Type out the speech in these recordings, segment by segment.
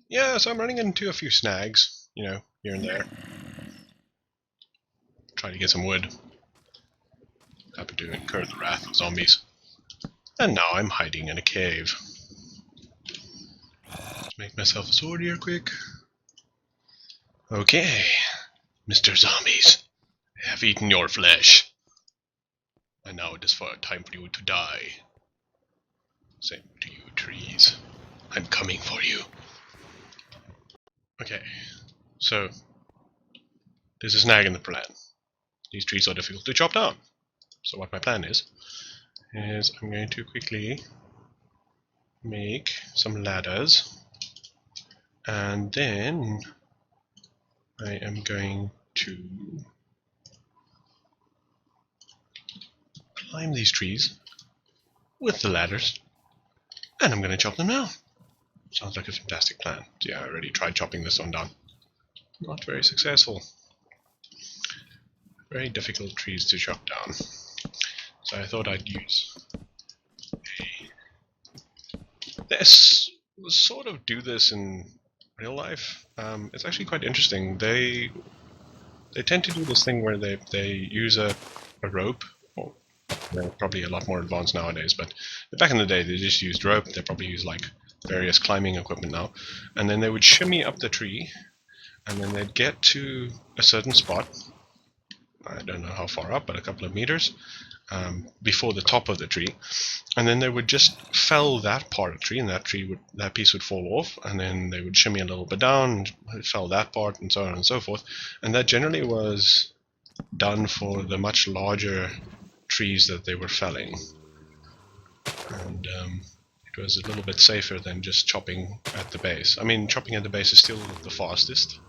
Yeah, so I'm running into a few snags, here and there. Trying to get some wood. Happen to incur the wrath of zombies. And now I'm hiding in a cave. Let's make myself a sword here quick. Okay, Mr. Zombies, I have eaten your flesh. And now it is time for you to die. Same to you, trees. I'm coming for you. Okay, so there's a snag in the plan. These trees are difficult to chop down. So what my plan is I'm going to quickly make some ladders, and then I am going to climb these trees with the ladders, and I'm going to chop them down. Sounds like a fantastic plan. Yeah, I already tried chopping this one down. Not very successful. Very difficult trees to chop down. So I thought I'd use this. Sort of do this in real life. It's actually quite interesting. They tend to do this thing where they use a rope. Well, they're probably a lot more advanced nowadays, but back in the day they just used rope. They probably use like various climbing equipment now, and then they would shimmy up the tree, and then they'd get to a certain spot. I don't know how far up, but a couple of meters before the top of the tree, and then they would just fell that part of the tree, and that piece would fall off, and then they would shimmy a little bit down, and fell that part, and so on and so forth. And that generally was done for the much larger trees that they were felling, and it was a little bit safer than just chopping at the base. I mean, chopping at the base is still the fastest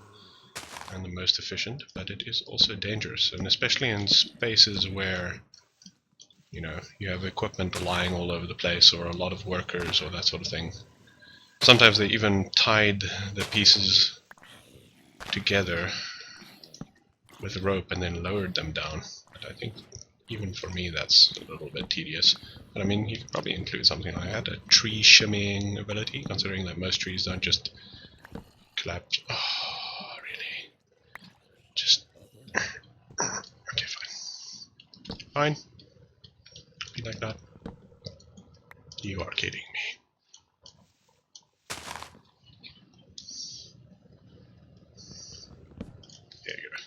and the most efficient, but it is also dangerous, and especially in spaces where you have equipment lying all over the place, or a lot of workers, or that sort of thing. Sometimes they even tied the pieces together with a rope and then lowered them down. But I think even for me that's a little bit tedious. But I mean, you could probably include something like that, a tree shimmying ability, considering that most trees don't just collapse. Oh, really? Just... okay, fine. Fine. Be like that. You are kidding me. There you go.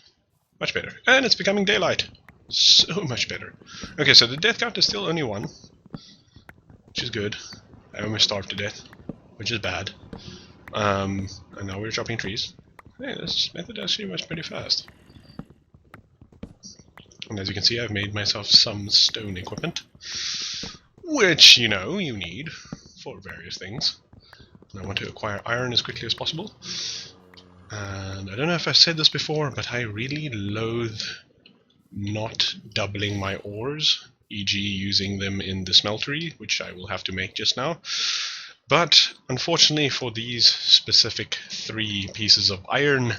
Much better. And it's becoming daylight. So much better. Okay, so the death count is still only 1, which is good. I almost starved to death, which is bad. And now we're chopping trees. Hey, this method actually was pretty fast. And as you can see, I've made myself some stone equipment, which, you need for various things. And I want to acquire iron as quickly as possible. And I don't know if I've said this before, but I really loathe not doubling my ores, e.g. using them in the smeltery, which I will have to make just now. But unfortunately for these specific 3 pieces of iron,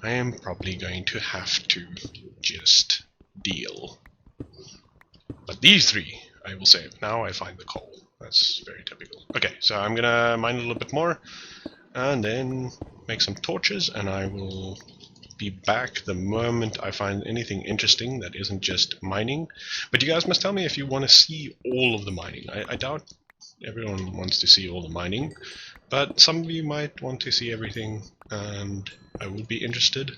I am probably going to have to just deal. But these 3 I will save. Now I find the coal. That's very typical. Okay, so I'm gonna mine a little bit more and then make some torches, and I will be back the moment I find anything interesting that isn't just mining. But you guys must tell me if you want to see all of the mining. I doubt everyone wants to see all the mining, but some of you might want to see everything, and I would be interested.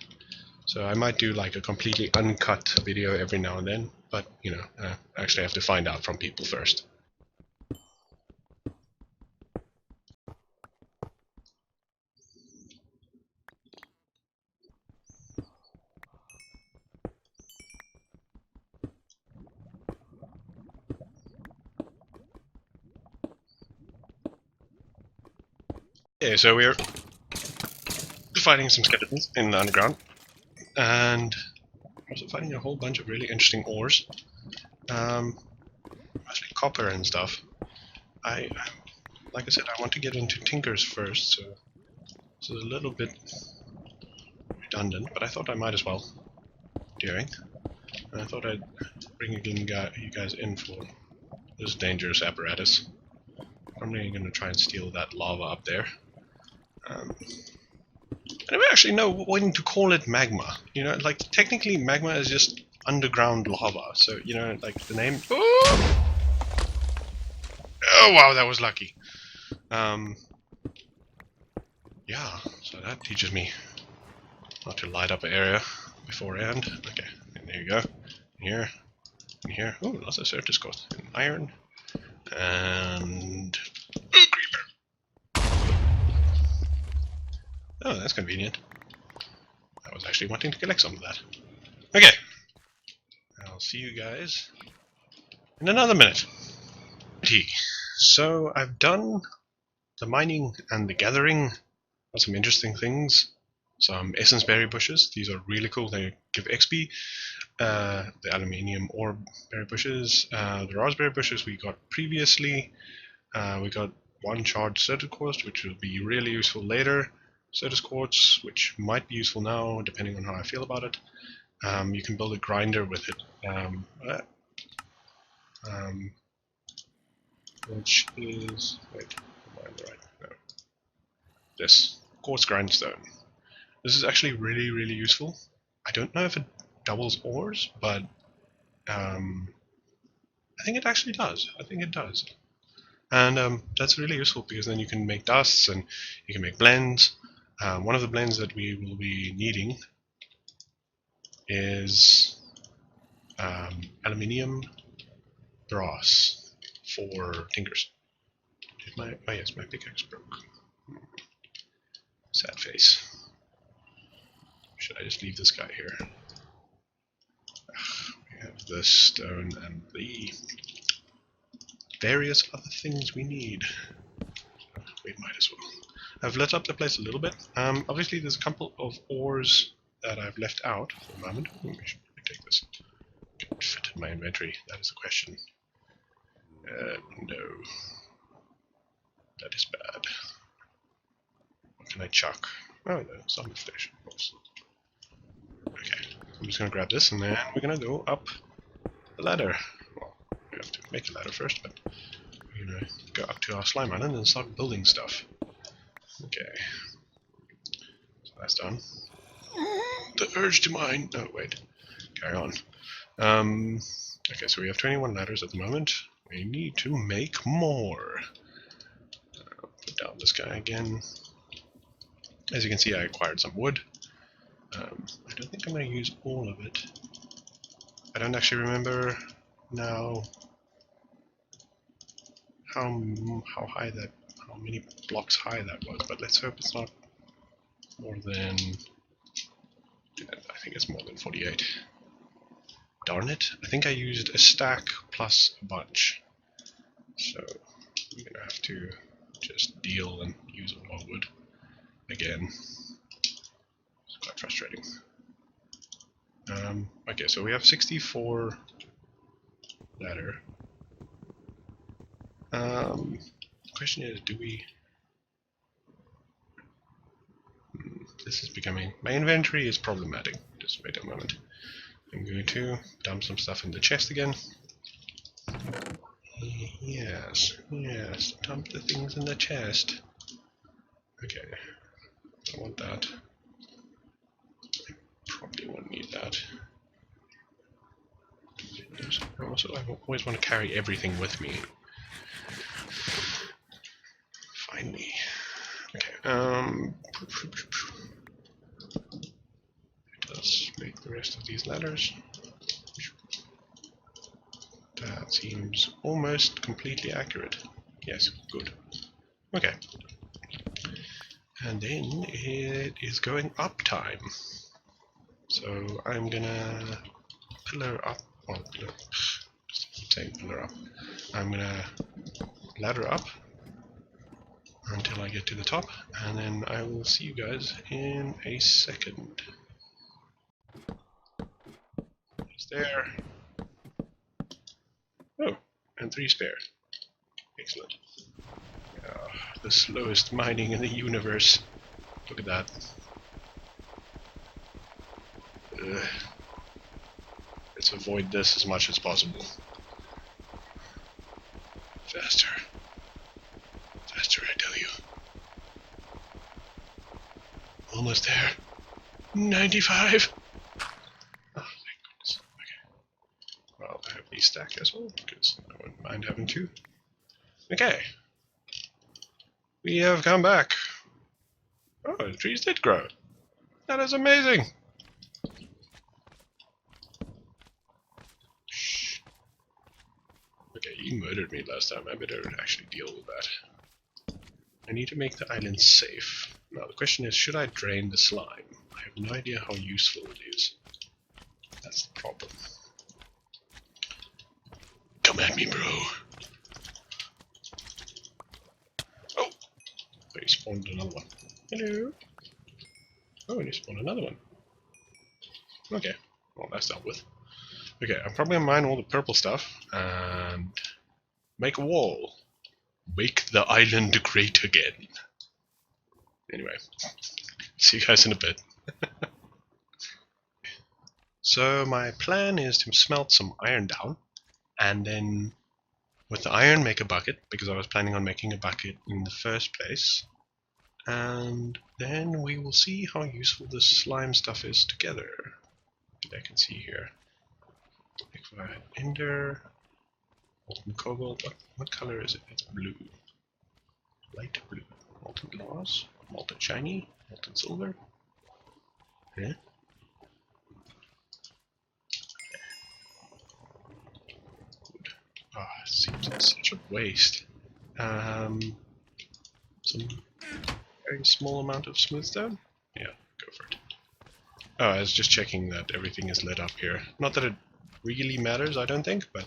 So I might do like a completely uncut video every now and then, but I actually have to find out from people first. Okay, so we're fighting some skeletons in the underground, and also finding a whole bunch of really interesting ores. Mostly copper and stuff. Like I said, I want to get into tinkers first, so it's a little bit redundant, but I thought I might as well doing. And I thought I'd bring you guys in for this dangerous apparatus. I'm really going to try and steal that lava up there. I don't actually know when to call it magma. You know, like technically magma is just underground lava. So, you know, like the name... Oh, oh wow, that was lucky. Yeah, so that teaches me not to light up an area beforehand. Okay, and there you go. Here, and here. Oh, lots of surface cost. And iron. And... Oh, creeper! Oh, that's convenient. I was actually wanting to collect some of that. Okay. I'll see you guys in another minute. So I've done the mining and the gathering of some interesting things. Some essence berry bushes. These are really cool. They give XP. The aluminium ore berry bushes. The raspberry bushes we got previously. We got one charged circuit quartz, which will be really useful later. Circuit quartz, which might be useful now, depending on how I feel about it. You can build a grinder with it, which is wait, am I on the right? No, this quartz grindstone. This is actually really useful. I don't know if it doubles ores, but I think it actually does. I think it does. And that's really useful because then you can make dusts and you can make blends. One of the blends that we will be needing is aluminium brass for tinkers. Oh yes, my pickaxe broke. Sad face. Should I just leave this guy here? We have the stone and the various other things we need. We might as well. I've lit up the place a little bit. Obviously there's a couple of ores that I've left out for the moment. Ooh, I should take this. Can it fit in my inventory? That is the question. No. That is bad. What can I chuck? Oh, no, zombie flesh, of course. Okay, I'm just gonna grab this and then we're gonna go up the ladder. Well, we have to make a ladder first, but we're gonna go up to our slime island and start building stuff. Okay. So that's done. The urge to mine. No, wait. Carry on. Okay, so we have 21 ladders at the moment. We need to make more. Put down this guy again. As you can see, I acquired some wood. I don't think I'm going to use all of it. I don't actually remember now how many blocks high that was, but let's hope it's not more than, I think it's more than 48. Darn it, I think I used a stack plus a bunch. So I'm going to have to just deal and use all our wood again. It's quite frustrating. Okay, so we have 64 ladder. The question is, do we... This is becoming... My inventory is problematic. Just wait a moment. I'm going to dump some stuff in the chest again. Yes, dump the things in the chest. Okay, I want that. I probably won't need that. Also, I always want to carry everything with me. Find me. Okay, let's make the rest of these ladders. That seems almost completely accurate. Yes, good. Okay. And then it is going up time. So I'm gonna pillar up. Well, pillar, saying pillar up. I'm gonna ladder up until I get to the top, and then I will see you guys in a second. It's there. Oh, and 3 spare. Excellent. The slowest mining in the universe. Look at that. Let's avoid this as much as possible. Faster. Faster, I tell you. Almost there. 95! Oh, thank goodness. Okay. Well, I have these stacked as well, because I wouldn't mind having two. Okay. We have come back. Oh, the trees did grow. That is amazing! Shh. Okay, you murdered me last time. I better actually deal with that. I need to make the island safe. Now the question is, should I drain the slime? I have no idea how useful it is. That's the problem. Come at me, bro. Oh! He spawned another one. Hello? Oh, and he spawned another one. Okay, well that's dealt with. Okay, I'm probably gonna mine all the purple stuff and make a wall. Make the island great again. Anyway, see you guys in a bit. So my plan is to smelt some iron down, and then with the iron make a bucket, because I was planning on making a bucket in the first place. And then we will see how useful this slime stuff is together. I can see here. If I ender, molten cobalt, what color is it? It's blue. Light blue. Molten glass, molten shiny, molten silver. Yeah. Good. Ah, it seems like such a waste. Some very small amount of smooth stone? Yeah, go for it. Oh, I was just checking that everything is lit up here. Not that it really matters, I don't think, but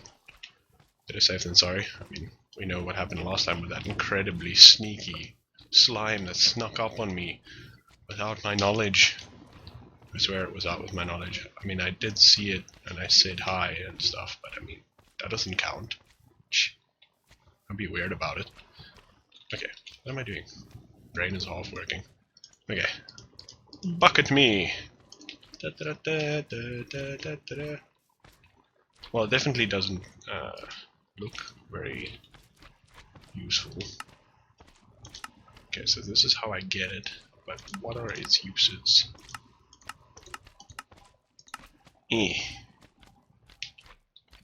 better safe than sorry. I mean, we know what happened last time with that incredibly sneaky slime that snuck up on me without my knowledge. I swear it was out with my knowledge. I mean, I did see it and I said hi and stuff, but I mean, that doesn't count. I'd be weird about it. Okay, what am I doing? Brain is half working. Okay. Bucket me! Da, da, da, da, da, da, da, da. Well, it definitely doesn't look very useful. Okay, so this is how I get it, but what are its uses? It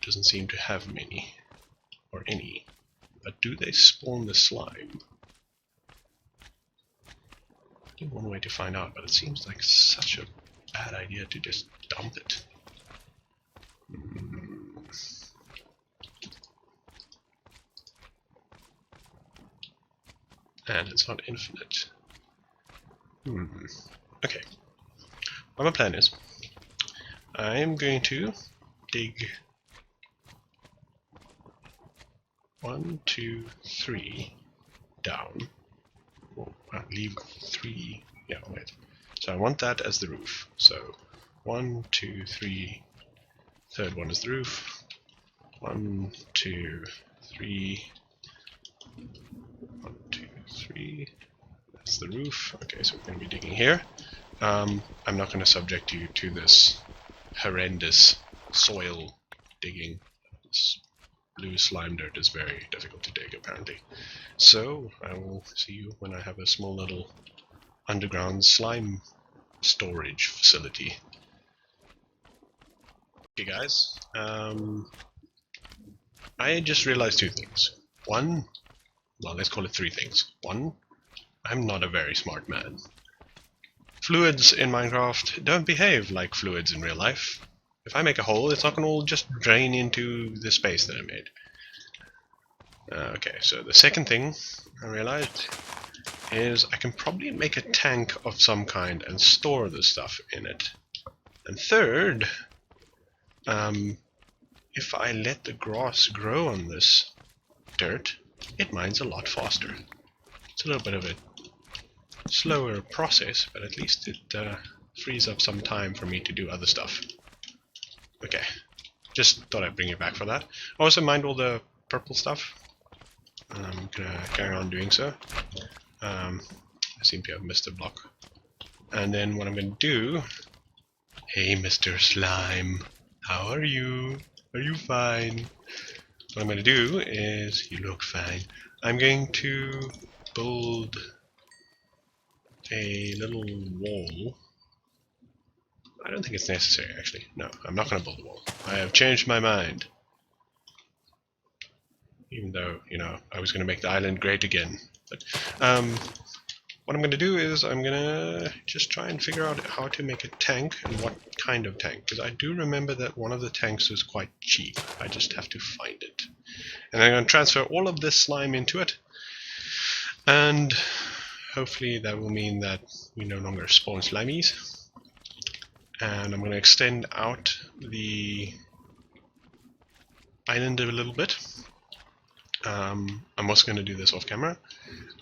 doesn't seem to have many, or any. But do they spawn the slime? I think one way to find out, but it seems like such a bad idea to just dump it. And it's not infinite. Okay. What my plan is, I am going to dig 1, 2, 3 down. Oh, I'll leave 3. Yeah, wait. So I want that as the roof. So 1, 2, 3. Third one is the roof. 1, 2, 3. 1, 2, 3. That's the roof. Okay, so we're going to be digging here. I'm not going to subject you to this horrendous soil digging. This blue slime dirt is very difficult to dig, apparently. So I will see you when I have a small little underground slime storage facility. Okay, guys. I just realized 2 things. One, well, let's call it 3 things. One, I'm not a very smart man. Fluids in Minecraft don't behave like fluids in real life. If I make a hole, it's not going to all just drain into the space that I made. Okay, so the second thing I realized is I can probably make a tank of some kind and store the stuff in it. And third, if I let the grass grow on this dirt, it mines a lot faster. It's a little bit of a slower process, but at least it frees up some time for me to do other stuff. Okay, just thought I'd bring you back for that. I also mined all the purple stuff. I'm gonna carry on doing so. I seem to have missed a block. And then what I'm gonna do... Hey, Mr. Slime, how are you? Are you fine? What I'm gonna do is... You look fine. I'm going to build a little wall. I don't think it's necessary, actually. No, I'm not going to build a wall. I have changed my mind. Even though, you know, I was going to make the island great again. But what I'm going to do is I'm going to just try and figure out how to make a tank and what kind of tank. Because I do remember that one of the tanks is quite cheap. I just have to find it. And I'm going to transfer all of this slime into it. And hopefully that will mean that we no longer spawn slimies. And I'm going to extend out the island a little bit. I'm also going to do this off camera.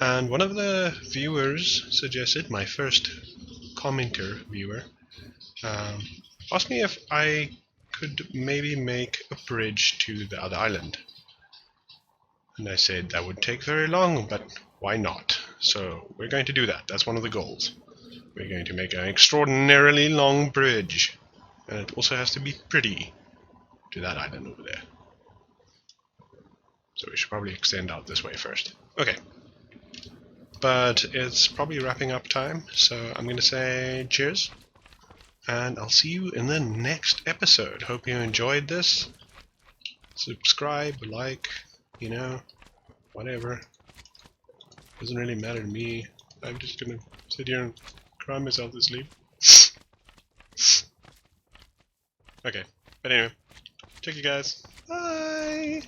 And one of the viewers suggested, my first commenter viewer, asked me if I could maybe make a bridge to the other island. And I said that would take very long, but why not? So we're going to do that. That's one of the goals. We're going to make an extraordinarily long bridge. And it also has to be pretty to that island over there. So we should probably extend out this way first. Okay. But it's probably wrapping up time, so I'm going to say cheers. And I'll see you in the next episode. Hope you enjoyed this. Subscribe, like, you know, whatever. Doesn't really matter to me. I'm just going to sit here and cry myself to sleep. Okay, but anyway, check you guys. Bye!